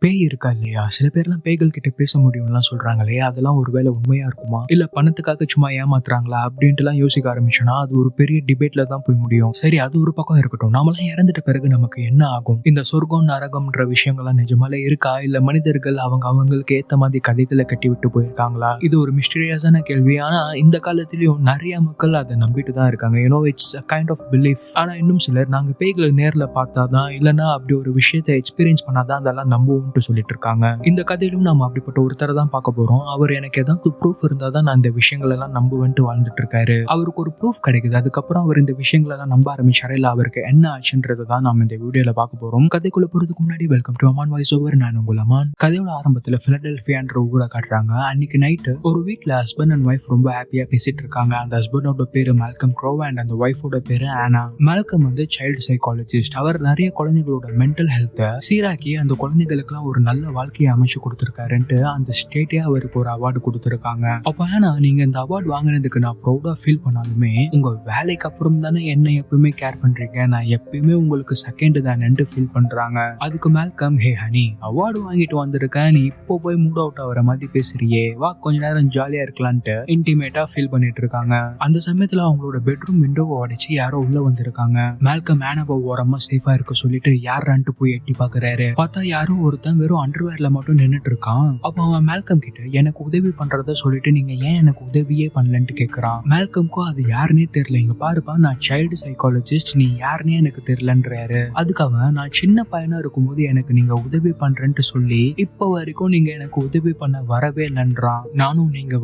பேய் இருக்கா இல்லையா? சில பேர்லாம் பேய்கள் கிட்ட பேச முடியும்லாம் சொல்றாங்களே, அதெல்லாம் ஒருவேளை உண்மையா இருக்குமா? இல்ல பணத்துக்காக சும்மா ஏமாத்துறாங்களா? அப்படின்ட்டுலாம் யோசிக்க ஆரம்பிச்சோம்னா, அது ஒரு பெரிய டிபேட்ல தான் போய் முடியும். சரி, அது ஒரு பக்கம் இருக்கட்டும். நாமெல்லாம் இறந்துட்ட பிறகு நமக்கு என்ன ஆகும்? இந்த சொர்க்கம், நரகம்ன்ற விஷயங்கள்லாம் நிஜமாலே இருக்கா? இல்ல மனிதர்கள் அவங்களுக்கு ஏத்த மாதிரி கதைகளை கட்டி விட்டு போயிருக்காங்களா? இது ஒரு மிஸ்டீரியஸான கேள்வி. ஆனா இந்த காலத்திலயும் நிறைய மக்கள் அதை நம்பிட்டு தான் இருக்காங்க. It's a kind of belief. ஆனா இன்னும் சிலர் நாங்க பேய்களை நேர்ல பார்த்தாதான், இல்லைன்னா அப்படி ஒரு விஷயத்தை எக்ஸ்பீரியன்ஸ் பண்ணாதான் அதெல்லாம் நம்புவோம் சொல்லிட்டு இருக்காங்க. இந்த கதையிலும் நாம அப்படிப்பட்ட ஒருத்தரை தான் பார்க்க போறோம். அவர் எனக்கு ஏதாவது ப்ரூஃப் இருந்தாதான் நான் இந்த விஷயங்கள் எல்லாம் நம்புவேன்ட்டு வாழ்ந்துட்டு இருக்காரு. அவருக்கு ஒரு ப்ரூஃப் கிடைக்குது. அதுக்கப்புறம் அவர் இந்த விஷயங்கள் எல்லாம் நம்ப ஆரம்பிச்சாரு. இல்ல அவருக்கு என்ன ஆச்சுன்றதை தான் நாம இந்த வீடியோல பார்க்க போறோம். கதைக்குள்ள போறதுக்கு முன்னாடி welcome to Aman voice over. நான் உங்கள் அமான். கதையோட ஆரம்பத்துல பிலடெல்பியான்ற ஊரை காட்டுறாங்க. அன்னைக்கு நைட்டு ஒரு வீட்டுல ஹஸ்பண்ட் அண்ட் ஒய்ஃப் ரொம்ப ஹாப்பியா பேசிட்டு இருக்காங்க. அந்த ஹஸ்பண்டோட பேரு மால்கம் க்ரோவ் அண்ட் அந்த ஒய்ஃபோட பேரு ஆனா. மால்கம் வந்து சைல்டு சைக்காலஜிஸ்ட். அவர் நிறைய குழந்தைகளோட மென்டல் ஹெல்த்தை சீராக்கி அந்த குழந்தைகளுக்கு ஒரு நல்ல வாழ்க்கையை அமைச்சு கொடுத்திருக்காருன்ட்டு அந்த ஸ்டேட்டே அவருக்கு ஒரு அவார்டு கொடுத்திருக்காங்க. அப்ப ஆனா நீங்க இந்த அவார்டு வாங்கினதுக்கு நான் ப்ரௌடா ஃபீல் பண்ணாலுமே, உங்க வேலைக்கு அப்புறம் தானே என்ன எப்பவுமே கேர் பண்றீங்க, நான் எப்பயுமே உங்களுக்கு செகண்ட் தானேன்ட்டு ஃபீல் பண்றாங்க. அதுக்கு மால்கம், ஹே ஹனி, அவார்டு வாங்கிட்டு வந்திருக்கேன், நீ இப்போ போய் மூட் அவுட் ஆகிற மாதிரி பேசுறியே, வா கொஞ்ச நேரம் ஜாலியா இருக்கலான்ட்டு இன்டிமேட்டா ஃபீல் பண்ணிட்டு இருக்காங்க. அந்த சமயத்துல அவங்களோட பெட்ரூம் விண்டோவை உடைச்சு யாரோ உள்ள வந்திருக்காங்க. மால்கம் ஆனாவை ஓரமா சேஃபா இருக்க சொல்லிட்டு யாரான்ட்டு போய் எட்டி பாக்குறாரு. பார்த்தா யாரோ ஒருத்தன் வெறும் அண்டர்வேர்ல மட்டும் நின்னுட்டு இருக்கான். அப்ப அவன் மால்கம் கிட்ட எனக்கு உதவி பண்றத சொல்லிட்டு நீங்க ஏன் எனக்கு உதவியே பண்ணலன்ட்டு கேக்குறான். மால்கம்க்கும் அது யாருன்னே தெரியல. இங்க பாருப்பா, நான் சைல்டு சைக்காலஜிஸ்ட், நீ யாருன்னே எனக்கு தெரியலன்றாரு. அதுக்கு அவன், நான் சின்ன பையனா இருக்கும்போது எனக்கு நீங்க உதவி பண்றேன்ட்டு சொல்லி இப்ப வரைக்கும் நீங்க எனக்கு உதவி பண்ண வரவே இல்லைன்றான். நானும் நீங்க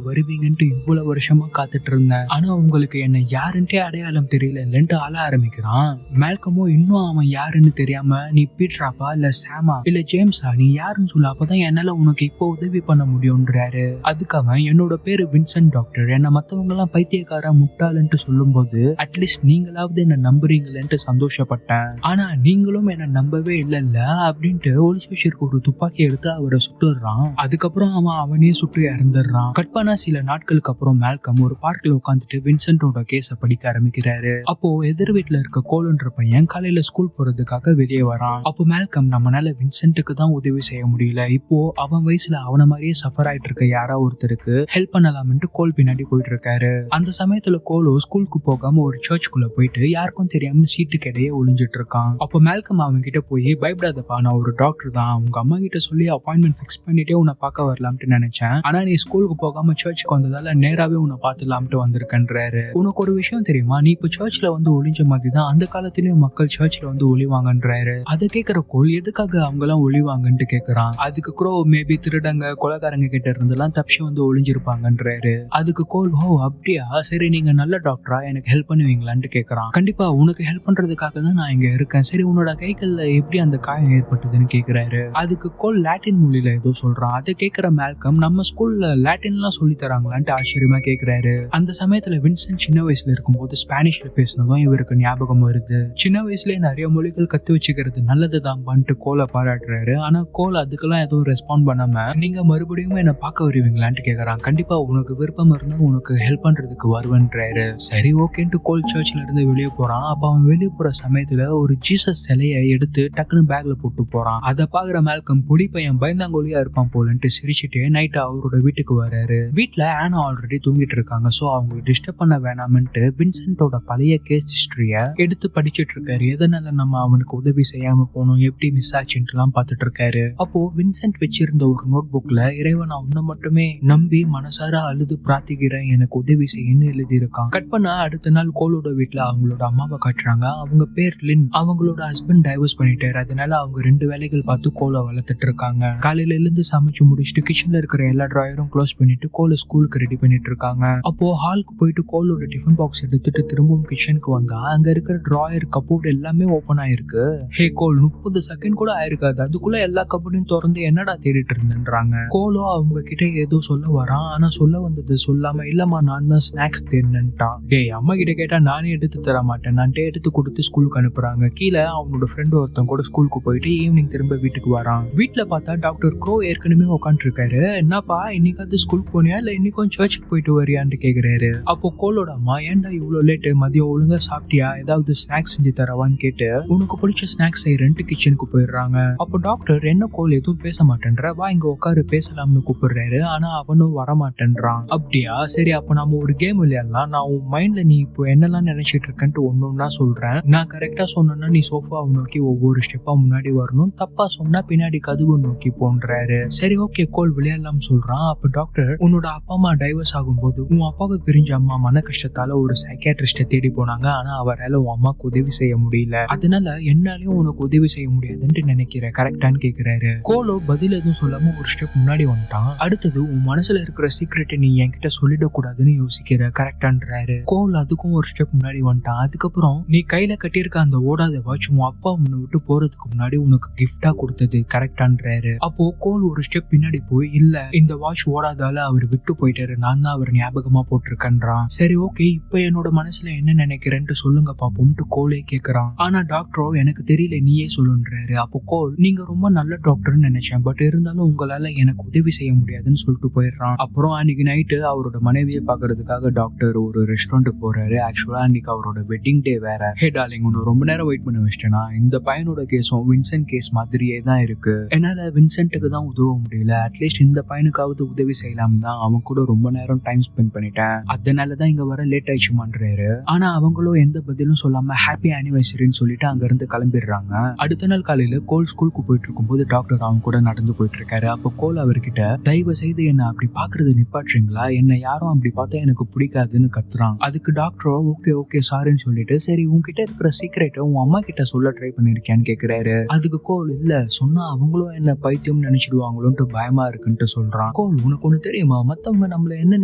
வருவீங்கன்ட்டு இவ்வளவு வருஷமா காத்துட்டு இருந்தேன், ஆனா உங்களுக்கு என்ன யாருன்ட்டே அடையாளம் தெரியலன்ட்டு அழ ஆரம்பிக்கிறான். மால்கமும் இன்னும் அவன் யாருன்னு தெரியாம, நீ பீட்ராப்பா இல்ல சாமா இல்ல ஜேம்ஸா, நீ யாருன்னு சொல்ல, அப்பதான் என்னால உனக்கு இப்போ உதவி பண்ண முடியும்ன்றாரு. அதுக்கு அவன், என்னோட பேரு வின்சென்ட் டாக்டர், என்ன மத்தவங்க எல்லாம் பைத்தியக்காரா முட்டாளுன்ட்டு சொல்லும் போது அட்லீஸ்ட் நீங்களாவது என்ன நம்புறீங்களேன்ட்டு சந்தோஷப்பட்டேன், ஆனா நீங்களும் என்ன நம்பவே இல்லல்ல அப்படின்ட்டு ஒளிச்சு வச்சிருக்க ஒரு துப்பாக்கி எடுத்து அவரை சுட்டுறான். அதுக்கப்புறம் அவனே சுட்டு இறந்துடுறான். கட் பண்ணா சில நாட்களுக்கு அப்புறம் மால்கம் ஒரு பார்க்ல உட்காந்துட்டு வின்சென்டோட கேஸ படிக்க ஆரம்பிக்கிறாரு. அப்போ எதிர் வீட்டுல இருக்க கோலுன்ற பையன் காலையில ஸ்கூல் போறதுக்காக வெளியே வரான். அப்போ மால்கம், நம்மனால வின்சென்ட்டுக்கு தான் உதவி செய்ய முடியல, இப்போ அவன் வயசுல அவன மாதிரியே சஃபர் ஆயிட்டு இருக்க யாரா ஒருத்தருக்கு ஹெல்ப் பண்ணலாம்னு கோல் பின்னாடி போயிட்டு இருக்காரு. அந்த சமயத்துல கோலோ ஸ்கூலுக்கு போகாம ஒரு சர்ச்சுக்குள்ள போயிட்டு யாருக்கும் தெரியாம சீட்டுக்கு இடையே ஒளிஞ்சிட்டு இருக்கான். அப்போ மால்கம் அவன் கிட்ட போய், பயப்படாதப்பா, நான் ஒரு டாக்டர் தான், உங்க அம்மா கிட்ட சொல்லி அப்பாயின்மெண்ட் ஃபிக்ஸ் பண்ணிட்டே உன்னை பார்க்க வரலாம்னு நினைச்சேன், ஆனா நீ ஸ்கூலுக்கு போகாம சர்ச்சுக்கு வந்ததால நேராவே உன்னை பார்த்துலாம்ட்டு வந்திருக்கன்றாரு. உனக்கு ஒரு விஷயம் தெரியுமா, நீ இப்போ சர்ச்ல வந்து ஒளிஞ்ச மாதிரி தான் அந்த காலத்திலயும் மக்கள் சர்ச்ல வந்து ஒளிவாங்கன்றாரு. அதை கேட்கிற கோல், எதுக்காக அவங்க எல்லாம் ஒளிவாங்கன்ட்டு கேக்குறான். அதுக்கு க்ரோ, மேபி திருடங்க கொலைகாரங்க கிட்ட இருந்தெல்லாம் தப்பிச்சு வந்து ஒளிஞ்சிருப்பாங்கன்றாரு. அதுக்கு கோல், ஓ அப்படியா, சரி நீங்க நல்ல டாக்டரா, எனக்கு ஹெல்ப் பண்ணுவீங்களான்ட்டு கேக்குறான். கண்டிப்பா உனக்கு ஹெல்ப் பண்றதுக்காக தான் நான் இங்க இருக்கேன், சரி உன்னோட கைகள்ல எப்படி அந்த காயம் ஏற்பட்டதுன்னு கேக்குறாரு. அதுக்கு கோல் லாட்டின் மொழியில ஏதோ சொல்றான். அதை கேட்கிற மால்கம், நம்ம ஸ்கூல்ல லாட்டின் எல்லாம் சொல்லி தராங்களான்ட்டு ஆச்சரியமா கேக்குறாரு. அந்த சமயத்துல வின்சென்ட் சின்ன வயசுல இருக்கும்போது ஸ்பானிஷ்ல பேசினதும் இவருக்கு ஞாபகம் வருது. சின்ன வயசுலயே நிறைய மொழிகள் கத்து வச்சுக்கிறது நல்லதுதான் பண்ணிட்டு கோலை பாராட்டுறாரு. ஆனா கோல் அதுக்கெல்லாம் எதுவும் ரெஸ்பாண்ட் பண்ணாம, நீங்க மறுபடியும் என்ன பார்க்க வருவீங்களான்ட்டு கேக்குறான். கண்டிப்பா உனக்கு விருப்பம் இருந்தா உனக்கு ஹெல்ப் பண்றதுக்கு வருவேன்றாரு. சரி ஓகேன்ட்டு கோல் சர்ச்ல இருந்து வெளியே போறான். அப்ப அவன் வெளியே போற சமயத்துல ஒரு ஜீசஸ் சிலையை எடுத்து டக்குன்னு பேக்ல போட்டு போறான். அதை பாக்குற மால்கம், பொடி பையன் பயந்தாங்கோலியா இருப்பான் போலன்ட்டு சிரிச்சுட்டு நைட் அவரோட வீட்டுக்கு வராரு. வீட்டுல ஆனா ஆல்ரெடி தூங்கிட்டு இருக்காங்க. சோ அவங்களுக்கு டிஸ்டர்ப் பண்ண வேணாம்னு வின்சென்டோட பழைய கேஸ் ஹிஸ்டரிய எடுத்து படிச்சுட்டு இருக்காரு. எதனால நம்ம அவனுக்கு உதவி செய்யாம போனோம், எப்படி மிஸ் ஆச்சுன்ட்டுலாம் பார்த்துட்டு இருக்காரு. அப்போ வின்சென்ட் வச்சிருந்த ஒரு நோட் புக்ல, இறைவன் அவனை மட்டுமே நம்பி மனசார அழுது பிரார்த்திக்கிறேன், எனக்கு உதவி செய்யன்னு எழுதி இருக்கான். கட் பண்ணா அடுத்த நாள் கோலோட வீட்டுல அவங்களோட அம்மாவை காட்டுறாங்க. அவங்க பேர் லின். அவங்களோட ஹஸ்பண்ட் டைவர்ஸ் பண்ணிட்டாரு. அதனால அவங்க 2 வேலைகள் பார்த்து கோலை வளர்த்துட்டு இருக்காங்க. காலையில இருந்து சமைச்சு முடிச்சுட்டு கிச்சன்ல இருக்கிற எல்லா டிராயரும் க்ளோஸ் பண்ணிட்டு கோலை ஸ்கூலுக்கு ரெடி பண்ணிட்டு இருக்காங்க. அப்போ ஹாலுக்கு போயிட்டு கோலோட டிஃபன் பாக்ஸ் எடுத்துட்டு திரும்பவும் கிச்சனுக்கு வந்தா அங்க இருக்கிற டிராயர் கபோர்ட் எல்லாமே ஓபன் ஆயிருக்கு. ஹே கோல், 30 செகண்ட் கூட ஆயிருக்காது, அதுக்குள்ள எல்லா கபோர்டையும் திறந்து என்னடா தேடிட்டு இருந்தேன்றாங்க. கோலோ அவங்க கிட்ட ஏதோ சொல்ல வரான். ஆனா சொல்ல வந்தது சொல்லாம, இல்லம்மா நான் தான் ஸ்நாக்ஸ் தேடினேன்ட்டான். டேய், அம்மா கிட்ட கேட்டா நானே எடுத்து தர மாட்டேன், நான்ட்டே எடுத்து கொடுத்து ஸ்கூலுக்கு அனுப்புறாங்க. கீழே அவனோட ஃப்ரெண்ட் ஒருத்தன் கூட ஸ்கூலுக்கு போயிட்டு ஈவினிங் திரும்ப வீட்டுக்கு வரான். வீட்டுல பார்த்தா டாக்டர் க்ரோ ஏற்கனவே உட்காந்து இருக்காரு. என்னப்பா இன்னைக்காவது ஸ்கூலுக்கு போனியா இல்ல இன்னைக்கும் சர்ச்சுக்கு போயிட்டு வரியான்னு கேக்குறாரு. அப்போ கோலோட அம்மா, ஏன்டா இவ்வளவு லேட்டு, மதியம் ஒழுங்கா சாப்பிட்டியா, ஏதாவது ஸ்நாக்ஸ் செஞ்சு தரவான்னு கேட்டு உனக்கு பிடிச்ச ஸ்நாக்ஸ் செய்யறேன்ட்டு கிச்சனுக்கு போயிடுறாங்க. அப்போ டாக்டர் என்ன கோல் எதுவும் பேச மாட்டேன்ற, வா இங்க உட்காரு பேசலாம்னு கூப்பிடுறாரு. ஆனா அவனும் வரமாட்டேன்றான். அப்படியா, சரி அப்ப நம்ம ஒரு கேம் விளையாடலாம். நான் உன் மைண்ட்ல நீ இப்போ என்னெல்லாம் நினைச்சிட்டு இருக்கன்ட்டு ஒன்னொன்னா சொல்றேன். நான் கரெக்டா சொன்னேன்னா நீ சோஃபாவை நோக்கி ஒவ்வொரு ஸ்டெப்பா முன்னாடி வரணும், தப்பா சொன்னா பின்னாடி கதவு நோக்கி போன்றாரு. சரி ஓகே கோல் விளையாடலாம் சொல்றான். அப்ப டாக்டர், உன்னோட அப்பா அம்மா டைவர்ஸ் ஆகும்போது உன் அப்பாவை பிரிஞ்ச அம்மா மன கஷ்டத்தால ஒரு சைக்கியாட்ரிஸ்ட தேடி போனாங்க. ஆனா அவரால் உன் அம்மாக்கு உதவி செய்ய முடியல, அதனால என்னாலையும் உனக்கு உதவி செய்ய முடியாதுன்னு நினைக்கிறேன், கரெக்டான்னு கேக்குறாரு. கோலோ பதில் எதுவும் சொல்லாம ஒரு ஸ்டெப் முன்னாடி வந்துட்டான். அடுத்தது, உன் மனசுல இருக்கிற சீக்ரெட்டை நீ என்கிட்ட சொல்லிடக்கூடாதுன்னு யோசிக்கிற, கரெக்டான்றாரு. கோல் அதுக்கும் ஒரு ஸ்டெப் முன்னாடி வந்துட்டான். அதுக்கப்புறம், நீ கையில கட்டியிருக்க அந்த ஓடாத வாட்ச் உன் அப்பா உன்னை விட்டு போறதுக்கு முன்னாடி உனக்கு கிஃப்டா கொடுத்தது, கரெக்டான்றாரு. அப்போ கோல் ஒரு ஸ்டெப் பின்னாடி போய், இல்ல இந்த வாட்ச் ஓடாதால அவர் விட்டு போயிட்டாரு, நான் தான் அவர் ஞாபகமா போட்டிருக்கேன்றான். சரி ஓகே, இப்ப என்னோட மனசுல என்ன நினைக்கிறேன்ட்டு சொல்லுங்க பாப்போம்ட்டு கோலே கேக்குறான். ஆனா டாக்டரோ, எனக்கு தெரியல நீயே சொல்லுன்றாரு. அப்போ கோல், நீங்க ரொம்ப நல்ல டாக்டர்னு நினைச்சேன், பட் இருந்தாலும் உங்களால எனக்கு உதவி செய்ய முடியாதுன்னு சொல்லிட்டு போயிடுறான். அப்புறம் அன்னைக்கு நைட்டு அவரோட மனைவியை பாக்குறதுக்காக டாக்டர் ஒரு ரெஸ்டாரண்ட்டுக்கு போறாரு. ஆக்சுவலா அன்னைக்கு அவரோட வெட்டிங் டே வேற. ஹே டார்லிங், உன்னை ரொம்ப நேரம் வெயிட் பண்ண வச்சிட்டேனா? இந்த பையனோட கேஸும் வின்சென்ட் கேஸ் மாதிரியே தான் இருக்கு. என்னால வின்சென்ட்டுக்கு தான் உதவ முடியல, அட்லீஸ்ட் இந்த பையனுக்காவது உதவி செய்யலாம் தான் அவன் கூட ரொம்ப நேரம் டைம் ஸ்பெண்ட் பண்ணிட்டேன், அதனாலதான் இங்க வர லேட் ஆயிடுச்சுமான்றாரு. ஆனா அவங்களும் எந்த பதிலும் சொல்லாம ஹாப்பி ஆனிவர்சரின்னு சொல்லிட்டு அங்க இருந்து கிளம்பிடுறாங்க. அடுத்த நாள் காலையில கோல் ஸ்கூலுக்கு போயிட்டு இருக்கும்போது டாக்டர் அவங்க கூட நடந்து போயிட்டு இருக்காரு. அப்போ கோல் அவர்கிட்ட, தயவு செய்து என்ன அப்படி பாக்குறது நிப்பாட்டுறீங்களா, என்ன யாரும் அப்படி பார்த்தா எனக்கு பிடிக்காதுன்னு கத்துறான். அதுக்கு டாக்டரோ, ஓகே ஓகே சாரின்னு சொல்லிட்டு, சரி உன்கிட்ட இருக்கிற சீக்கிரட்டை உன் அம்மா கிட்ட சொல்ல ட்ரை பண்ணிருக்கியான்னு கேக்குறாரு. அதுக்கு கோல், இல்ல சொன்னா அவங்களும் என்ன பைத்தியம் நினைச்சிடுவாங்களோன்ட்டு பயமா இருக்குன்ட்டு சொல்றான். கோல், உனக்கு ஒண்ணு தெரியுமா, மத்தவங்க நம்மள என்ன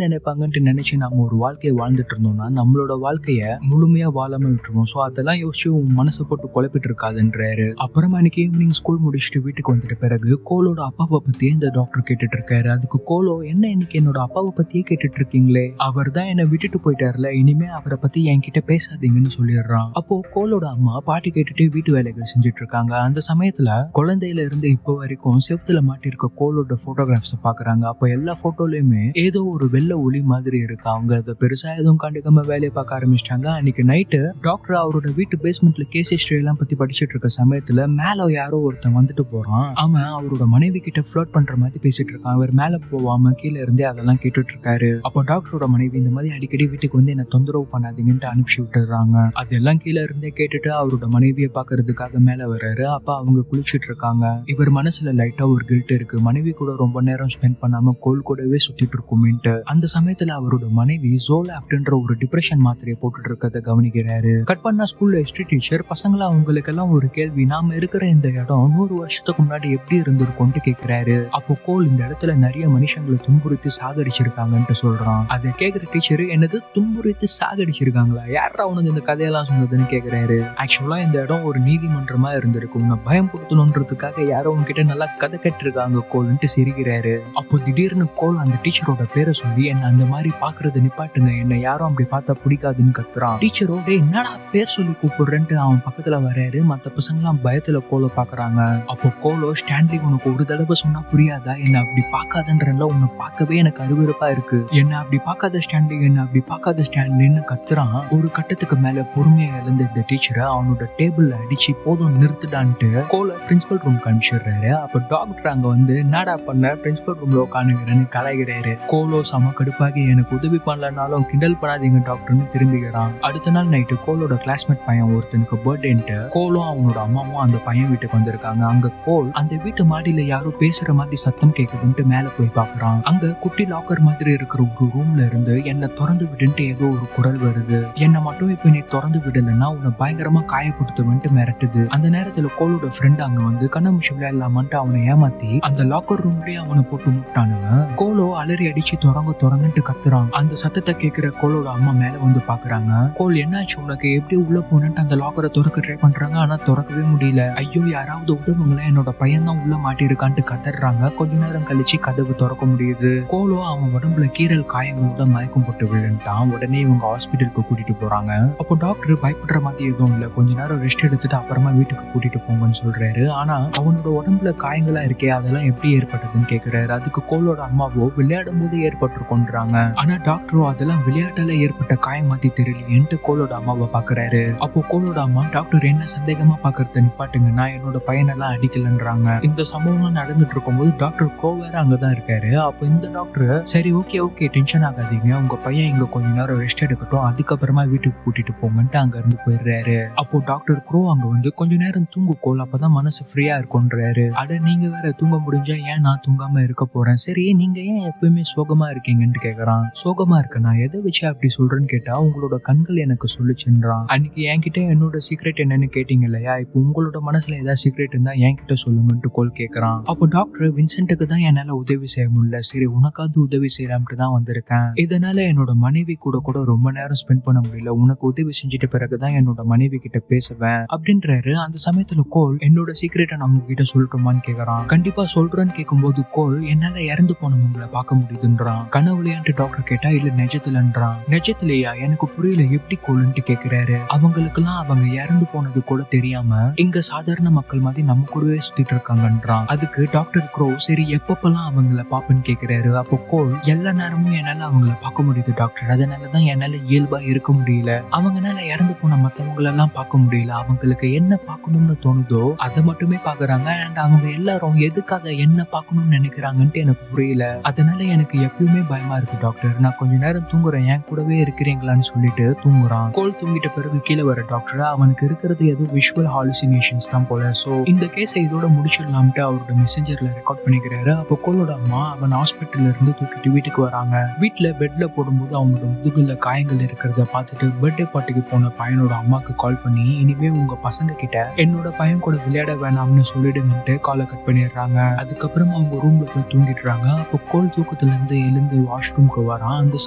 நினைப்பாங்கன்ட்டு நினைச்சு நம்ம ஒரு வாழ்க்கையை வாழ்ந்துட்டு இருந்தோம்னா நம்மளோட வாழ்க்கைய முழுமையா வாழாம விட்டுருவோம். சோ அதெல்லாம் யோசிச்சு உன் மனசை போட்டு குழப்பிட்டு இருக்காதுன்றாரு. அப்புறமா இன்னைக்கு ஈவினிங் ஸ்கூல் முடிச்சுட்டு வீட்டுக்கு வந்துட்ட பிறகு கோலோட அப்பாவை பத்தியே இந்த டாக்டர் கேட்டுட்டு இருக்காரு. அதுக்கு கோலோ, என்ன இன்னைக்கு என்னோட அப்பாவை பத்தியே கேட்டுட்டு இருக்கீங்களே, அவர் தான் என்ன விட்டுட்டு போயிட்டாருல, இனிமே அவரை பத்தி என்கிட்ட பேசாதீங்கன்னு சொல்லிடுறான். அப்போ கோலோட அம்மா பாட்டு கேட்டுட்டு வீட்டு வேலைகள் செஞ்சுட்டு இருக்காங்க. அந்த சமயத்துல குழந்தையில இருந்து இப்போ வரைக்கும் செவுத்துல மாட்டிருக்க கோலோட போட்டோகிராஃப்ஸ் பாக்குறாங்க. அப்போ எல்லா போட்டோலயுமே ஏதோ ஒரு வெள்ளை ஒளி மாதிரி இருக்கு. அவங்க அதை பெருசா எதுவும் கண்டுக்காம வேலையை பார்க்க ஆரம்பிச்சிட்டாங்க. அன்னைக்கு நைட்டு டாக்டர் அவரோட வீட்டு பேஸ்மெண்ட்ல கேஸ் ஹிஸ்டரி எல்லாம் பத்தி படிச்சுட்டு இருக்க சமயத்துல மேல யாரோ ஒருத்தன் வந்துட்டு போறான். அவன் அவரோட மனைவி கிட்ட ஃப்ளர்ட் பண்ற மாதிரி பேசிட்டு இருக்கான். அவர் மேல போவாம கீழே இருந்தே அதெல்லாம் கேட்டுட்டு இருக்காரு. அப்போ டாக்டரோட மனைவி, இந்த மாதிரி அடிக்கடி வீட்டுக்கு வந்து என்ன தொந்தரவு பண்ணாதீங்கன்ட்டு அனுப்பிச்சு விட்டுறாங்க. அதெல்லாம் கீழே இருந்தே கேட்டுட்டு அவரோட மனைவியை பாக்குறதுக்காக மேல வர்றாரு. அப்ப அவங்க குளிச்சுட்டு இருக்காங்க. இவர் மனசுல லைட்டா ஒரு கில்ட் இருக்கு, மனைவி கூட ரொம்ப நேரம் ஸ்பெண்ட் பண்ணாம கோல் கூடவே சுத்திட்டு இருக்குமேன்ட்டு. அந்த சமயத்துல அவரோட மனைவி ஜோலாஃப்ட்ன்ற ஒரு டிப்ரெஷன் மாத்திரையை போட்டுட்டு இருக்கதை கவனிக்கிறாரு. கட் பண்ணா ஸ்கூல்ல ஹிஸ்டரி டீச்சர், பசங்களா அவங்களுக்கு எல்லாம் ஒரு கேள்வி, நாம இருக்கிற இந்த இடம் 100 வருஷத்துக்கு முன்னாடி எப்படி இருந்திருக்கும்னு கேக்குறாரு. அப்போ கோல், இந்த இடத்துல நிறைய மனுஷங்களை துன்புறுத்தி சாகடிச்சிருக்காங்கன்ட்டு சொல்றான். அதை கேக்குற டீச்சர், என்னது துன்புறுத்தி சாகடிச்சிருக்காங்களா, யாரா உனக்கு இந்த கதையெல்லாம் சொன்னதுன்னு கேக்குறாரு. ஆக்சுவலா இந்த இடம் ஒரு நீதிமன்றமா இருந்திருக்கு, உன்னை பயன்படுத்தணுன்றதுக்காக யாரோ உங்ககிட்ட நல்லா கதை கேட்டிருக்காங்க கோல்ன்ட்டு சிரிக்கிறாரு. அப்போ திடீர்னு கோல் அந்த டீச்சரோட பேரை சொல்லி, என்ன அந்த மாதிரி பாக்குறது நிப்பாட்டுங்க, என்ன யாரும் அப்படி பார்த்தா பிடிக்காதுன்னு கத்துறான். டீச்சரோ, டே என்னடா பேர் சொல்லி கூப்பிடுறேன்ட்டு அவன் பக்கத்துல வராரு. மத்த பசங்களாம் பயத்துல கோலை பாக்குறாங்க. அப்போ கோலோ, ஸ்டான்லி உனக்கு ஒரு தடவை சொன்னா புரியாதா, என்ன அப்படி பார்க்காதன்றல, உன்னை பார்க்கவே எனக்கு அருவருப்பா இருக்கு, என்ன அப்படி பார்க்காத ஸ்டான்லி, என்ன அப்படி பார்க்காத ஸ்டான்லின்னு கத்துறான். ஒரு கட்டத்துக்கு மேல பொறுமையா இழந்த இந்த டீச்சரை அவனோட டேபிள்ல அடிச்சு போதும் நிறுத்துடான்ட்டு கோலை பிரின்சிபல் ரூம் அனுப்பிச்சிடுறாரு. அப்ப டாக்டர் அங்க வந்து, என்னடா பண்ண, பிரின்சிபல் ரூம்ல உட்காந்துக்கிறேன்னு கலாய்கிறாரு. கோலோ செம கடுப்பாகி, எனக்கு உதவி பண்ணலனாலும் கிண்டல் பண்ணாதீங்க டாக்டர்னு திரும்பிக்கிறான். அடுத்த நாள் நைட்டு கோலோட கிளாஸ்மேட் பையன் ஒருத்தனுக்கு பர்த்டேன்ட்டு கோலும் அவனோட அம்மாவும் அந்த பையன் வீட்டுக்கு வந்திருக்காங்க. அங்க கோல் அந்த வீட்டு மாடியில யாரோ பேசுற மாதிரி சத்தம் கேக்குதுன்ட்டு மேல போய் பாக்குறான். அங்க குட்டி லாக்கர் மாதிரி இருக்கிற ஒரு ரூம்ல இருந்து, என்ன திறந்து விடுன்ட்டு ஏதோ ஒரு குரல் வருது. என்ன மட்டும் இப்ப நீ திறந்து விடலன்னா உன்னை பயங்கரமா காயப்படுத்துவன்ட்டு மிரட்டுது. அந்த நேரத்துல கோலோட ஃப்ரெண்ட் அங்க வந்து கண்ணாமூச்சி விளையாடலாமன்ட்டு அவனை ஏமாத்தி அந்த லாக்கர் ரூம்லயே அவனை போட்டு முட்டானுங்க. கோலோ அலறி அடிச்சு தொடங்கன்ட்டு கத்துறான். அந்த சத்தத்தை கேட்கிற கோலோட அம்மா மேல வந்து பாக்குறாங்க. கோல், என்னாச்சு உனக்கு, எப்படி உள்ள போனன்ட்டு அந்த லாக்கரை திறக்க ட்ரை பண்றாங்க, ஆனா திறக்கவே முடியல. ஐயோ யாராவது உதவுங்களேன், என்னோட பையன் தான் உள்ள மாட்டிருக்கான்ட்டு கத்துறாங்க. கொஞ்ச நேரம் கழிச்சு கதவு திறக்க முடியுது. கோலோ அவன் உடம்புல கீரல் காயங்களோட மயக்கம் போட்டு விழுந்துட்டான். உடனே இவங்க ஹாஸ்பிட்டலுக்கு கூட்டிட்டு போறாங்க. அப்போ டாக்டர் பயப்படுற மாதிரி எதுவும் இல்ல, கொஞ்ச நேரம் ரெஸ்ட் எடுத்துட்டு அப்புறமா வீட்டுக்கு கூட்டிட்டு போங்கன்னு சொல்றாரு. ஆனா அவனோட உடம்புல காயங்களா இருக்கே, அதெல்லாம் எப்படி ஏற்பட்டதுன்னு கேக்குறாரு. அதுக்கு கோலோட அம்மாவோ, விளையாடும் போது ஏற்பட்டிருக்கோன்றாங்க. ஆனா டாக்டரோ, அதெல்லாம் விளையாட்டால ஏற்பட்ட காயம் மாதிரி தெரியலையேன்ட்டு கோலோட அம்மாவை பாக்குறாரு. அப்போ கோலோட அம்மா, டாக்டர் என்ன சந்தேகமா பாக்குறத நிப்பாட்டுங்க, நான் என்னோட பையனெல்லாம் எல்லாம் அடிக்கலன்றாங்க. இந்த சம்பவம் நடந்துட்டு இருக்கும்போது டாக்டர் க்ரோ வேற அங்கதான் இருக்காரு. அப்போ இந்த டாக்டர் சரி ஓகே டென்ஷன் ஆகாதீங்க, உங்க பையன் இங்க கொஞ்ச நேரம் ரெஸ்ட் எடுக்கட்டும், அதுக்கப்புறமா வீட்டுக்கு கூட்டிட்டு போங்கன்ட்டு அங்க இருந்து போயிடுறாரு. அப்போ டாக்டர் க்ரோ அங்க வந்து கொஞ்ச நேரம் தூங்கு கோல், அப்பதான் மனசு ஃப்ரீயா இருக்கும்ன்றாரு. அட நீங்க வேற தூங்க முடிஞ்சா ஏன் நான் தூங்காம இருக்க போறேன், சரி நீங்க ஏன் எப்பவுமே சோகமா இருக்கீங்கன்னு கேக்குறான். சோகமா இருக்க நான் எதை வச்சு அப்படி சொல்றேன்னு கேட்டா உங்களோட கண்கள் எனக்கு சொல்லுச்சுன்றான். அன்னைக்கு என்கிட்ட என்னோட சீக்ரெட் என்னன்னு கேட்டீங்க இல்லையா, இப்போ உங்களோட மனசுல ஏதாவது சீக்ரெட் இருந்தா என்கிட்ட சொல்லுங்கன்ட்டு கோல் கேக்குறான். அப்போ டாக்டர் வின்சென்ட்டுக்கு தான் என்னால உதவி செய்ய முடியல, சரி உனக்காவது உதவி செய்யலாம்ட்டு தான் வந்திருக்கேன், இதனால என்னோட மனைவி கூட ரொம்ப நேரம் ஸ்பெண்ட் பண்ண முடியல, உனக்கு உதவி செஞ்சுட்டு பிறகுதான் என்னோட மனைவி கிட்ட பேசுவேன் அப்படின்றாரு. அந்த சமயத்துல கோல் என்னோட சீக்ரெட்டை நான் உங்ககிட்ட சொல்லட்டுமான்னு கேக்குறான். கண்டிப்பா சொல்றேன்னு கேட்கும்போது கோல் என்னால இறந்து போனவங்களை பார்க்க முடியுதுன்றான். கனவுலையான்ட்டு டாக்டர் கேட்டா இல்ல நிஜத்துலன்றான். நிஜத்துலயா, எனக்கு புரியல எப்படி கோல்ன்ட்டு கேக்குறாரு. அவங்களுக்கெல்லாம் அவங்க இறந்து போனது கூட தெரியாம இங்க சாதாரண மக்கள் மாதிரி நம்ம கூடவே சுத்திட்டு இருக்காங்கன்றான். அதுக்கு டாக்டர் க்ரோ சரி எப்பப்பெல்லாம் அவங்கள பாப்பேன்னு கேக்குறாரு. அப்போ கோல் எல்லா நேரமும் என்னால அவங்கள பார்க்க முடியுது டாக்டர், அதனாலதான் என்னால இயல்பா இருக்க முடியல, அவங்கனால இறந்து போன மத்தவங்களெல்லாம் பார்க்க முடியல, அவங்களுக்கு என்ன பார்க்கணும்னு தோணுதோ அதை மட்டுமே பாக்குறாங்க, அண்ட் அவங்க எல்லாரும் எதுக்காக என்ன பார்க்கணும்னு நினைக்கிறாங்கன்ட்டு எனக்கு புரியல, அதனால எனக்கு எப்பயுமே பயமா இருக்கு டாக்டர், நான் கொஞ்ச நேரம் தூங்குறேன், என் கூடவே இருக்கிறீங்களான்னு சொல்லிட்டு தூங்குறான். கோல் தூங்கிட்ட பிறகு கீழே வர டாக்டர் அவனுக்கு இருக்கிறது ஏதோ விஷுவல் ஹாலுசினேஷன்ஸ் தான் போல, சோ இந்த கேஸை இதோட முடிச்சிடலாம்ட்டு அவரோட மெசேஞ்சர்ல ரெக்கார்ட் பண்ணிக்கிறாரு. அப்போ கோலோட அம்மா அவன் ஹாஸ்பிட்டல்ல இருந்து தூக்கிட்டு வீட்டுக்கு வராங்க. வீட்டுல பெட்ல போடும்போது அவனோட முதுகுல காயங்கள் இருக்கிறத பார்த்துட்டு பர்த்டே பார்ட்டிக்கு போன பையனோட அம்மாக்கு கால் பண்ணி இனிமே உங்க பசங்க கிட்ட என்னோட பையன் கூட விளையாட வேணாம்னு சொல்லிடுங்கன்ட்டு காலை கட் பண்ணிடுறாங்க. அதுக்கப்புறம் அவங்க ரூம்ல போய் தூங்கிடுறாங்க. அப்போ கோல் தூக்கத்துல இருந்து எழுந்து வாஷ்ரூம்க்கு வரான். அந்த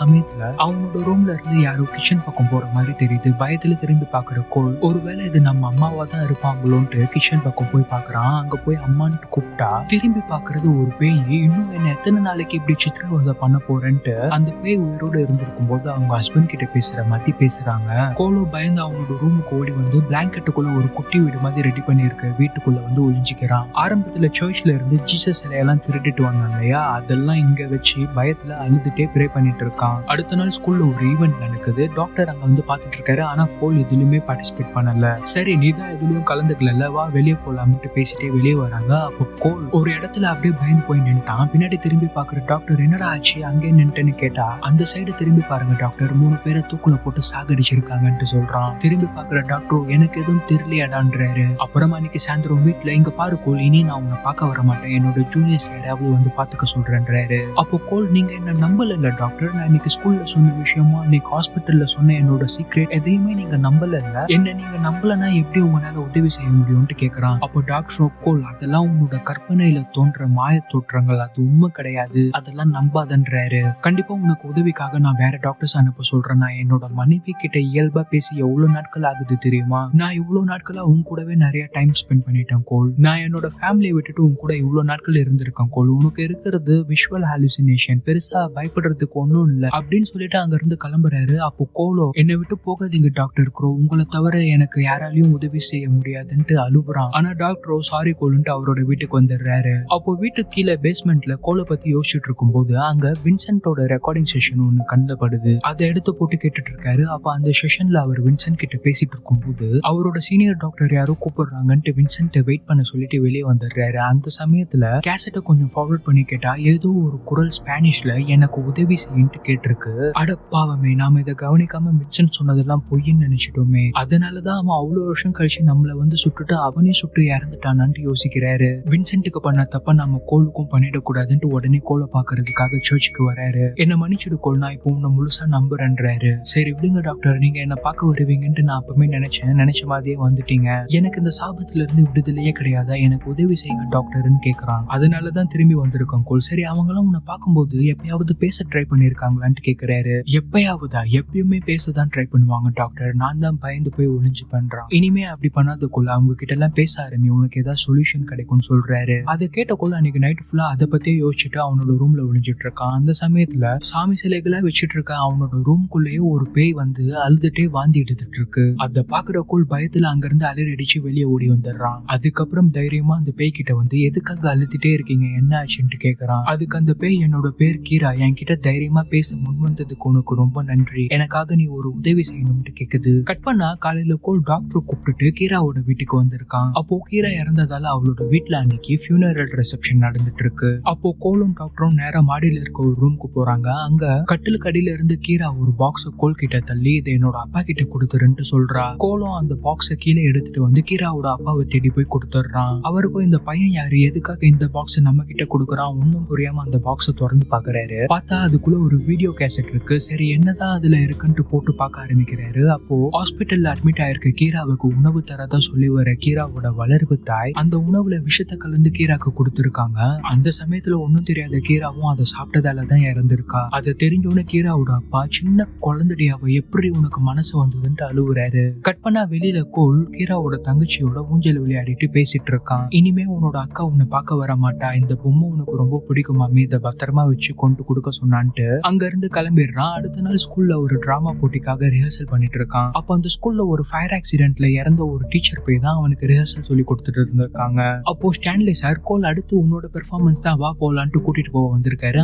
சமயத்துல அவனோட ரூம்ல இருந்து யாரோ கிச்சன் பக்கம் போற மாதிரி தெரியுது. பயத்துல திரும்பி பாக்குற கோல் ஒருவேளை இது நம்ம அம்மாவா தான் இருப்பாங்களோன்ட்டு கிச்சன் பக்கம் போய் பாக்குறான். அங்க போய் அம்மான்ட்டு கூப்பிட்டா திரும்பி பாக்குறது ஒரு பேய். இன்னும் என்ன எத்தனை நாளைக்கு இப்படி சித்திரவதை பண்ண போறேன்ட்டு அந்த பேய் உயிரோட இருந்திருக்கும் போது அவங்க ஹஸ்பண்ட் கிட்ட பேசுற மாதிரி பேசுறாங்க. கோலோ பயந்து அவனோட ரூமுக்கு ஓடி வந்து பிளாங்கெட்டுக்குள்ள ஒரு குட்டி வீடு மாதிரி ரெடி பண்ணிருக்க வீட்டுக்குள்ள வந்து ஒளிஞ்சிக்கிறான். ஆரம்பத்துல சர்ச்ல இருந்து ஜீசஸ் சிலையெல்லாம் திருடிட்டு வந்தாங்க இல்லையா, அதெல்லாம் இங்க வச்சு பயத்துல அழுதுட்டே ப்ரே பண்ணிட்டு இருக்கான். அடுத்த நாள் ஸ்கூல்ல ஒரு ஈவெண்ட் நடக்குது. டாக்டர் அங்க வந்து பாத்துட்டு இருக்காரு. ஆனா கோல் எதுலயுமே பார்ட்டிசிபேட் பண்ணல. சரி நீ தான் எதுலயும் கலந்துக்கல, வா வெளியே போலாம்னு பேசிட்டே வெளியே வராங்க. அப்போ கோல் ஒரு இடத்துல அப்படியே பயந்து போய் நின்ட்டான். பின்னாடி திரும்பி பாக்குற டாக்டர் என்னடா ஆச்சு அங்கே நின்ட்டுன்னு கேட்டா அந்த சைடு திரும்பி பாருங்க டாக்டர், 3 பேரை தூக்குல போட்டு சாகடிச்சிருக்காங்கன்ட்டு சொல்றான். திரும்பி பாக்குற டாக்டர் எனக்கு எதுவும் தெரியலையாடான்றாரு. அப்புறமா இன்னைக்கு சாயந்தரம் வீட்டுல இங்க பாரு கோல், இனி நான் உன்னை பார்க்க வர மாட்டேன், என்னோட ஜூனியர்ஸ் யாராவது வந்து பாத்துக்க சொல்றேன்றாரு. அப்போ கோல் நீங்க என்ன நம்பல டாக்டர், நான் இன்னைக்கு ஸ்கூல்ல சொன்ன விஷயமா இன்னைக்கு ஹாஸ்பிட்டல்ல சொன்ன என்னோட சீக்ரெட் எதையுமே நீங்க நம்பல, என்ன நீங்க நம்பலன்னா எப்படி உங்களால உதவி செய்ய முடியும்னு கேக்குறான். அப்போ டாக்டர் கோல் அதெல்லாம் உன்னோட கற்பனையில தோன்ற மாய தோற்றங்கள், அது உண்மை கிடையாது, அதெல்லாம் நம்பாதன்றாரு. கண்டிப்பா உனக்கு உதவிக்காக நான் வேற டாக்டர்ஸ் அனுப்ப சொல்றேன். நான் என்னோட மனைவி கிட்ட இயல்பா பேசி எவ்வளவு நாட்கள் ஆகுது தெரியுமா, நான் இவ்வளவு நாட்களா உன் கூடவே நிறைய டைம் ஸ்பெண்ட் பண்ணிட்டேன் கோல், நான் என்னோட ஃபேமிலியை விட்டுட்டு உன் கூட இவ்வளவு நாட்கள் இருந்திருக்கேன் கோல், உனக்கு இருக்கிறது விஷுவல் ஹாலுசினேஷன், பெருசா பயப்படுறதுக்கு ஒன்னும் இல்ல அப்படின்னு சொல்லிட்டு அங்க இருந்து கிளம்புறாரு. அப்போ கோலோ என்னை விட்டு போகாதீங்க டாக்டர் க்ரோ, உங்களை தவிர எனக்கு யாராலையும் உதவி செய்ய முடியாதுன்ட்டு அழுகுறான். ஆனா டாக்டரோ சாரி கோல்ன்ட்டு அவரோட வீட்டுக்கு வந்துடுறாரு. அப்போ வீட்டுக்கு கீழே பேஸ்மெண்ட்ல கோலை பத்தி யோசிச்சுட்டு இருக்கும் போது அங்க வின்சென்ட்டோட ரெக்கார்டிங் செஷன் ஒண்ணு கண்டப்படுது. அதை எடுத்து போட்டு கேட்டுட்டு இருக்காரு. அப்ப அந்த செஷன்ல அவர் வின்சென்ட் கிட்ட பேசிட்டு இருக்கும் போது அவரோட சீனியர் டாக்டர் யாரோ கூப்பிடுறாங்கன்ட்டு வின்சென்ட் வெயிட் பண்ண சொல்லிட்டு வெளியே வந்துடுறாரு. அந்த சமயத்துல கேசட்டை கொஞ்சம் ஃபார்வர்ட் பண்ணி கேட்டா ஏதோ ஒரு குரல் ஸ்பானிஷ்ல எனக்கு உதவி செய்யின்ட்டு கேட்டிருக்கு. அடப்பாவமே, நாம இதை கவனிக்காம வின்சென்ட் சொன்னதெல்லாம் பொய்ன்னு நினைச்சிட்டோமே, அதனாலதான் அவன் அவ்வளவு வருஷம் கழிச்சு நம்மள வந்து சுட்டுட்டு அவனே சுட்டு இறந்துட்டானான்ட்டு யோசிக்கிறாரு. வின்சென்ட்டுக்கு பண்ண தப்ப நம்ம கோலுக்கும் பண்ணிடக்கூடாதுன்ட்டு உடனே கோலை பாக்குறதுக்காக சர்ச்சுக்கு வராரு. என்ன மன்னிச்சுடு கோல், நான் இப்போ உன்னை முழுசா நம்புறேன்றாரு. சரி விடுங்க டாக்டர், நீங்க என்ன பார்க்க வருவீங்கன்ட்டு நான் அப்பவே நினைச்சேன், நினைச்ச மாதிரியே வந்துட்டீங்க, எனக்கு இந்த சாபத்துல இருந்து விடுதலையே கிடையாதா, எனக்கு உதவி செய்யுங்க டாக்டர்னு கேக்குறான். அதனாலதான் திரும்பி வந்திருக்கோம் கோல். சரி அவங்களாம் உன்னை பார்க்கும்போது எப்பயாவது பேச ட்ரை பண்ணிருக்காங்களான்ட்டு கேக்குறாரு. எப்பயாவதா, எப்பயுமே பேசதான் ட்ரை பண்ணுவாங்க டாக்டர், நான் தான் பயந்து போய் ஒளிஞ்சு பண்றான், இனிமே அப்படி பண்ணாத கோல், அவங்க கிட்ட எல்லாம் பேச ஆரம்பி, உனக்கு ஏதாவது சொல்யூஷன் கிடைக்கும்னு சொல்றாரு. அதை கேட்ட கோல் அன்னைக்கு நைட் ஃபுல்லா அதை பத்தியே யோசிச்சுட்டு அவனோட ரூம்ல ஒளிஞ்சிட்டு இருக்கான். அந்த சமயத்துல சாமி சிலைகளா வச்சுட்டு இருக்க அவனோட ரூம்குள்ளேயே ஒரு பேய் வந்து அழுதுட்டே வாந்தி எடுத்துட்டு இருக்கு. அதை பாக்குற கோல் பயத்துல அங்கிருந்து அலறி அடிச்சு வெளியே ஓடி வந்துடுறான். அதுக்கப்புறம் தைரியமா அந்த பேய் கிட்ட வந்து எதுக்காக அழுதுட்டே இருக்கீங்க, என்ன ஆச்சுன்னு கேக்குறான். அதுக்கு அந்த பேய் என்னோட பேர் கீரா, என்கிட்ட தைரியமா பேச முன் வந்ததுக்கு உனக்கு ரொம்ப நன்றி, எனக்காக நீ ஒரு உதவி செய்யணும்னு கேக்குது. கட் பண்ணா காலையில கோல் டாக்டர் கூப்பிட்டுட்டு கீராவோட வீட்டுக்கு வந்திருக்கான். அப்போ கீரா கீரா இறந்ததால அவளோட வீட்டுல அன்னைக்கு ஃபியூனரல் ரிசப்ஷன் நடந்துட்டு இருக்கு. அப்போ கோலும் டாக்டரும் நேரா மாடியில இருக்க ஒரு ரூமுக்கு போறாங்க. அங்க கட்டிலுக்கு அடியில இருந்து கீரா ஒரு பாக்ஸ கோல் கிட்ட தள்ளி இதை என்னோட அப்பா கிட்ட கொடுத்துருன்னு சொல்றா. கோலும் அந்த பாக்ஸ கீழே எடுத்துட்டு வந்து கீராவோட அப்பாவை தேடி போய் கொடுத்துடுறான். அவருக்கும் இந்த பையன் யாரு, எதுக்காக இந்த பாக்ஸ் நம்ம கிட்ட கொடுக்குறான் ஒன்னும் புரியாம அந்த பாக்ஸ திறந்து பாக்குறாரு. பார்த்தா அதுக்குள்ள ஒரு வீடியோ கேசட் இருக்கு. சரி என்னதான் அதுல இருக்குன்னு போட்டு பார்க்க ஆரம்பிக்கிறாரு. அப்போ ஹாஸ்பிட்டல்ல அட்மிட் ஆயிருக்க கீராவுக்கு உணவு தரதா சொல்லி வர கீராவோட வளர்ப்பு தாய் அந்த உணவுல விஷத்தை கலந்து கீராக்கு கொடுத்திருக்காங்க. அந்த சமயத்துல ஒன்னும் தெரியாத கீராவும் அதை சாப்பிட்டதாலதான் இறந்திருக்கா. அதை தெரிஞ்சோன்னு கீராவோட அப்பா சின்ன குழந்தையாவ எப்படி உனக்கு மனசு வந்ததுன்னு அழுவுறாரு. கட் பண்ணா வெளியில கோல் கீராவோட தங்கச்சியோட ஊஞ்சல் விளையாடிட்டு பேசிட்டு இருக்கான். இனிமே உன்னோட அக்கா உன்னை பார்க்க வர மாட்டா, இந்த பொம்மை உனக்கு ரொம்ப பிடிக்குமாமே, இதை பத்திரமா வச்சு கொண்டு கொடுக்க சொன்னான்ட்டு அங்க இருந்து கிளம்பிடுறான். அடுத்த நாள் ஸ்கூல்ல ஒரு டிராமா போட்டிக்காக ரிஹர்சல் பண்ணிட்டு இருக்கான். அப்ப அந்த ஸ்கூல்ல ஒரு ஃபயர் ஆக்சிடென்ட்ல இறந்த ஒரு டீச்சர் போய் தான் அவனுக்கு ரிஹர்சல் சொல்லி கொடுத்துட்டு இருந்திருக்காங்க. அப்போ ஸ்டான்லி சார் கோல் அடுத்து உன்னோட பெர்ஃபார்மன்ஸ் தான் வா போலான்ட்டு கூட்டிட்டு போக வந்திருக்காரு.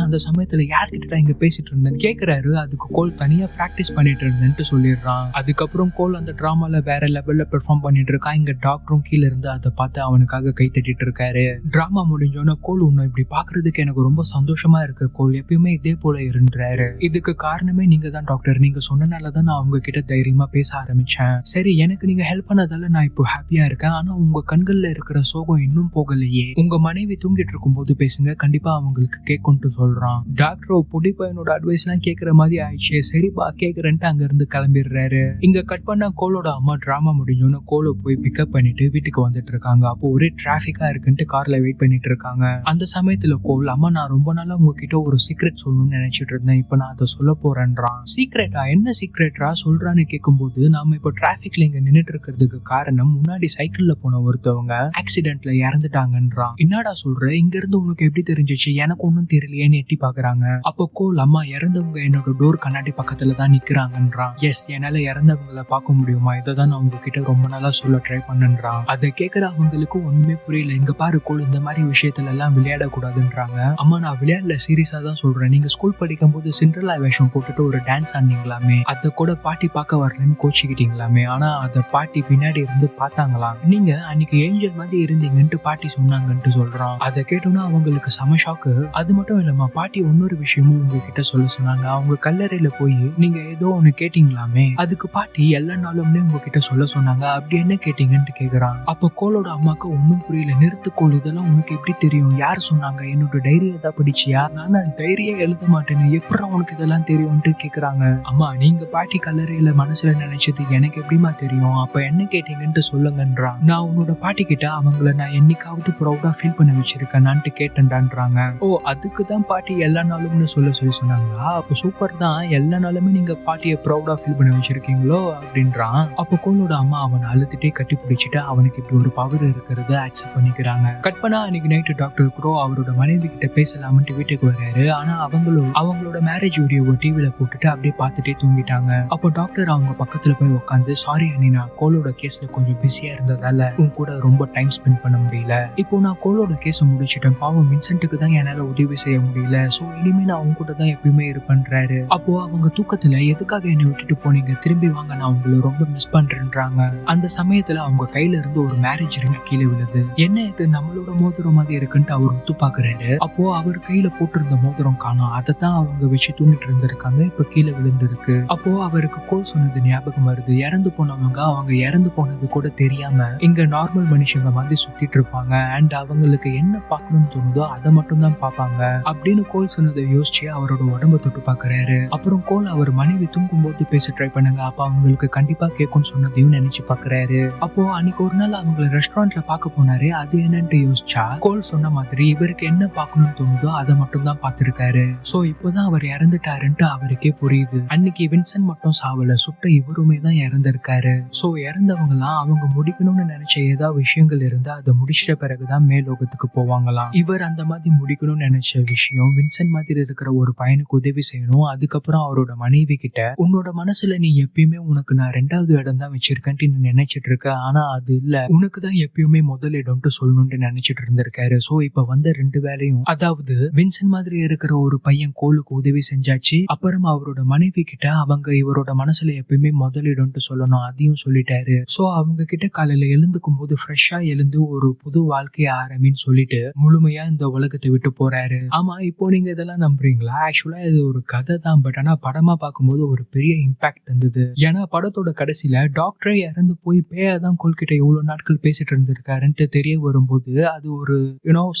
அந்த சமயத்துல யார்கிட்ட இங்க பேசிட்டு இருந்தேன்னு கேக்குறாரு. அதுக்கு கோல் தனியா பிராக்டிஸ் பண்ணிட்டு இருந்தேன்ட்டு சொல்லிடுறான். அதுக்கப்புறம் கோல் அந்த டிராமால வேற லெவல்ல பெர்ஃபார்ம் பண்ணிட்டு இருக்கான். இங்க டாக்டரும் கீழே இருந்து அதை பார்த்து அவனுக்காக கை தட்டிட்டு இருக்காரு. டிராமா முடிஞ்சோன்னா கோல் உன்னை இப்படி பாக்குறதுக்கு எனக்கு ரொம்ப சந்தோஷமா இருக்கு கோல், எப்பயுமே இதே போல இருன்றாரு. இதுக்கு காரணமே நீங்க தான் டாக்டர், நீங்க சொன்னனாலதான் நான் அவங்க கிட்ட தைரியமா பேச ஆரம்பிச்சேன். சரி எனக்கு நீங்க ஹெல்ப் பண்ணதால நான் இப்போ ஹாப்பியா இருக்கேன். ஆனா உங்க கண்கள்ல இருக்கிற சோகம் இன்னும் போகலையே, உங்க மனைவி தூங்கிட்டு இருக்கும் போது பேசுங்க, கண்டிப்பா அவங்களுக்கு கேட்கும்ட்டு சொல்றான். டாக்டரோ பொடி பையனோட அட்வைஸ் எல்லாம் கேட்கற மாதிரி ஆயிடுச்சு, சரிப்பா கேட்கறேன்ட்டு அங்க இருந்து கிளம்பிடுறாரு. இங்க கட் பண்ணா கோலோட அம்மா டிராமா முடிஞ்சோன்னு கோலை போய் பிக்கப் பண்ணிட்டு வீட்டுக்கு வந்துட்டு இருக்காங்க. அப்போ ஒரே டிராபிக்கா இருக்குன்ட்டு கார்ல வெயிட் பண்ணிட்டு இருக்காங்க. அந்த சமயத்துல கோல் அம்மா நான் ரொம்ப நாளா உங்ககிட்ட ஒரு சீக்ரெட் சொல்லணும்னு நினைச்சிட்டு இருந்தேன், இப்ப நான் அதை சொல்ல போறேன்றான். சீக்ரெட்டா, என்ன சீக்ரெட்டா சொல்றான்னு கேட்கும்போது நாம இப்ப டிராபிக்ல இங்க நின்னுட்டு இருக்கிறதுக்கு காரணம் முன்னாடி சைக்கிள்ல போன ஒருத்தவங்க ஆக்சிடென்ட்ல இறந்துட்டாங்கன்றான். என்னடா சொல்ற, இங்க இருந்து உனக்கு எப்படி தெரிஞ்சிச்சு, எனக்கு ஒன்னும் தெரியலையேன்னு எட்டி பாக்குறாங்க. அப்போ கோல் அம்மா இறந்தவங்க என்னோட டோர் கண்ணாடி பக்கத்துல தான் நிக்கிறாங்கன்றான். எஸ் என்னால இறந்தவங்களை பார்க்க முடியுமா, இதான் நான் உங்ககிட்ட ரொம்ப நாளா சொல்ல ட்ரை பண்ணன்றான். அதை கேட்கிற அவங்களுக்கு ஒண்ணுமே புரியல. இங்க பாரு கோல், இந்த மாதிரி விஷயத்துல எல்லாம் விளையாடக்கூடாதுன்றாங்க. அம்மா நான் விளையாடல, சீரியஸா தான் சொல்றேன். நீங்க ஸ்கூல் படிக்கும் போது சிண்ட்ரெல்லா வேஷம் போட்டுட்டு ஒரு டான்ஸ் ஆனீங்களாமே, அதை கூட பாட்டி பார்க்க வரலன்னு கோச்சிக்கிட்டீங்களாமே, ஆனா அதை பாட்டி பின்னாடி இருந்து பார்த்தாங்களாம். நீங்க அன்னைக்கு ஏஞ்சல் மாதிரி இருந்தீங்கன்ட்டு பாட்டி சொன்னாங்கன்ட்டு சொல்றான். அதை கேட்டோன்னா அவங்களுக்கு செம ஷாக்கு. அது மட்டும் இல்லம்மா, பாட்டி இன்னொரு விஷயமும் உங்ககிட்ட சொல்ல சொன்னாங்க. அவங்க கல்லறையில போய் நீங்க ஏதோ ஒண்ணு கேட்டீங்களாமே, அதுக்கு பாட்டி எல்லா நாளுமே உங்ககிட்ட சொல்ல சொன்னாங்க, அப்படி என்ன கேட்டீங்கன்ட்டு கேக்குறான். அப்ப கோலோட அம்மாக்கு ஒன்னும் புரியல. நிறுத்து கோல், இதெல்லாம் உனக்கு எப்படி தெரியும், யார் சொன்னாங்க, என்னோட டைரியை தான் படிச்சியா, நான் தான் டைரியே எழுத மாட்டேன்னு எப்படி உனக்கு இதெல்லாம் தெரியும்ட்டு கேக்குறாங்க. அம்மா நீங்க பாட்டி கல்லறையில மனசுல நினைச்சது எனக்கு எப்படிமா தெரியும், அப்ப என்ன கேட்டீங்கன்ட்டு சொல்லுங்கன்றான். நான் உன்னோட பாட்டி கிட்ட அவங்கள நான் என்னைக்காவது ப்ரௌடா ஃபீல் பண்ண வச்சிருக்கேனான்ட்டு கேட்டேன்டான்றாங்க. ஓ அதுக்கு தான் பாட்டி எல்லா நாளும்னு சொல்லி சொன்னாங்களா, அப்ப சூப்பர் தான், எல்லா நாளுமே நீங்க பாட்டியை ப்ரௌடா ஃபீல் பண்ண வச்சிருக்கீங்களோ அப்படின்றான். அப்ப கோலோட அம்மா அவனை அழுதுட்டே கட்டி பிடிச்சிட்டு அவனுக்கு இப்படி ஒரு பவர் இருக்கிறத அக்செப்ட் பண்ணிக்கிறாங்க. கட் பண்ணா அன்னைக்கு நைட்டு டாக்டர் க்ரோ அவரோட மனைவி கிட்ட பேசலாம்னு வீட்டுக்கு வர்றாரு. ஆனா அவங்களோட மேரேஜ் வீடியோவை டிவில போட்டுட்டு அப்படியே பார்த்துட்டே தூங்கிட்டாங்க. அப்போ டாக்டர் அவங்க பக்கத்துல போய் உட்காந்து, சாரி அண்ணி நான் கோலோட கேஸ்ல கொஞ்சம் பிஸியா இருந்ததால உன் கூட ரொம்ப டைம் ஸ்பெண்ட் பண்ண முடியல, இப்போ நான் கோலோட கேஸை முடிச்சிட்டேன், பாவம் வின்சென்ட்டுக்கு தான் என்னால உதவி செய்ய முடியல, சோ இனிமே நான் அவங்க கூட தான் எப்பயுமே இருப்பேன்றாரு. அப்போ அவங்க தூக்கத்துல எதுக்காக என்னை விட்டுட்டு போனீங்க, திரும்பி வாங்க, நான் உங்களை ரொம்ப மிஸ் பண்றேன்றாங்க. அந்த சமயத்துல அவங்க கையில இருந்து ஒரு மேரேஜ் ரிங் கீழே விழுது. என்ன இது நம்மளோட மோதிரம் மாதிரி இருக்குன்ட்டு அவர் உத்து பாக்குறாரு. அப்போ அவர் கையில போட்டிருந்த மோதிரம் காணோம், அதைத்தான் அவங்க வச்சு தூங்கிட்டு இருந்திருக்காங்க, இப்ப கீழே விழுந்திருக்கு. அப்போ அவருக்கு கோல் சொன்னது ஞாபகம் வருது, இறந்து போனவங்க அவங்க இறந்து போனது கூட தெரியாம இங்க நார்மல் மனுஷங்க மாதிரி சுத்திட்டு இருப்பாங்க, அண்ட் அவங்களுக்கு என்ன பார்க்கணும்னு தோணுதோ அதை மட்டும் தான் பார்ப்பாங்க அப்படின்னு கோல் சொன்னதை யோசிச்சு அவரோட உடம்ப தொட்டு பாக்குறாரு. அப்புறம் கோல் அவர் மனைவி தூங்கும் போது பேச ட்ரை பண்ணுங்க, அப்ப அவங்களுக்கு கண்டிப்பா கேட்கும்னு சொன்னதையும் நினைச்சு பாக்குறாரு. அப்போ அன்னைக்கு ஒரு நாள் அவங்களை ரெஸ்டாரண்ட்ல பார்க்க போனாரு, அது என்னன்னு யோசிச்சா கோல் சொன்ன மாதிரி இவருக்கு என்ன பார்க்கணும்னு தோணுதோ அதை மட்டும் தான் பார்த்திருக்காரு. சோ இப்பதான் அவர் இறந்துட்டாருன்ட்டு அவருக்கே புரியுது. அன்னைக்கு வின்சென்ட் மட்டும் சாவல, சுட்ட இவருமே தான் இறந்திருக்காரு. சோ இறந்தவங்க எல்லாம் அவங்க முடிக்கணும்னு நினைச்ச ஏதாவது விஷயங்கள் இருந்தா அதை முடிச்சிட்ட பிறகுதான் மேலோகத்துக்கு போவாங்களாம். இவர் அந்த மாதிரி முடிக்கணும்னு நினைச்ச விஷயம் வின்சென்ட் மாதிரி இருக்கிற ஒரு பையனுக்கு உதவி செய்யணும். அதுக்கப்புறம் அவரோட மனைவி கிட்ட உன்னோட மனசுல நீ எப்பயுமே உனக்கு நான் 2வது இடம் தான் வச்சிருக்கேன்ட்டு நீ நினைச்சிட்டு இருக்க, ஆனா அது இல்ல, உனக்கு தான் எப்பயுமே முதல் இடம்ட்டு சொல்லணும்னு நினைச்சிட்டு இருந்திருக்காரு. சோ இப்ப வந்த 2 வேலையும், அதாவது வின்சென்ட் மாதிரி இருக்கிற ஒரு பையன் கோலுக்கு உதவி செஞ்சாச்சு, அப்புறம் அவரோட மனைவி கிட்ட அவங்க இவரோட மனசுல எப்பயுமே முதலிடம்ட்டு சொல்லணும், அதையும் சொல்லிட்டாரு. சோ அவங்க கிட்ட காலையில எழுந்துக்கும் போது ஃப்ரெஷ்ஷா எழுந்து ஒரு புது வாழ்க்கையை ஆரம்பின்னு சொல்லிட்டு முழுமையா இந்த உலகத்தை விட்டு போறாரு. ஆமா, இப்போ நீங்க இதெல்லாம் நம்புறீங்களா? ஆக்சுவலா இது ஒரு கதை தான். பட் ஆனா படமா பார்க்கும்போது ஒரு பெரிய இம்பாக்ட் தந்தது. ஏன்னா படத்தோட கடைசியில டாக்டரே இறந்து போய் பேயா தான் கோல்கிட்ட இவ்வளவு நாட்கள் பேசிட்டு இருந்திருக்காருன்ட்டு தெரிய வரும்போது அது ஒரு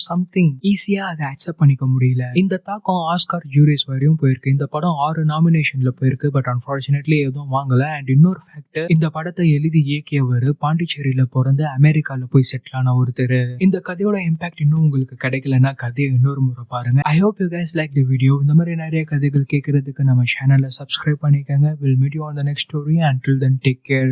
சம்திங் ஈஸியா அதை அக்செப்ட் பண்ணிக்க முடியல. இந்த தாக்கம் ஆஸ்கார் ஜூரிஸ் வரையும் போயிருக்கு. இந்த படம் 6 நாமினேஷன்ல போயிருக்கு. பட் அன்பார்ச்சுனேட்லி எதுவும் வாங்கல. அண்ட் இன்னொரு ஃபேக்ட், இந்த படத்தை எழுதி இயக்கியவர் பாண்டிச்சேரியில பிறந்து அமெரிக்கால போய் செட்டில் ஆன ஒருத்தர். இந்த கதையோட இம்பாக்ட் இன்னும் உங்களுக்கு கிடைக்கலன்னா கதையை இன்னொரு முறை பாருங்க. I hope you guys like the video. இந்த மாதிரி நிறைய கதைகள் கேட்கறதுக்கு நம்ம சேனலை சப்ஸ்கிரைப் பண்ணிக்கங்க. Will meet you on the next story. Until then, take care.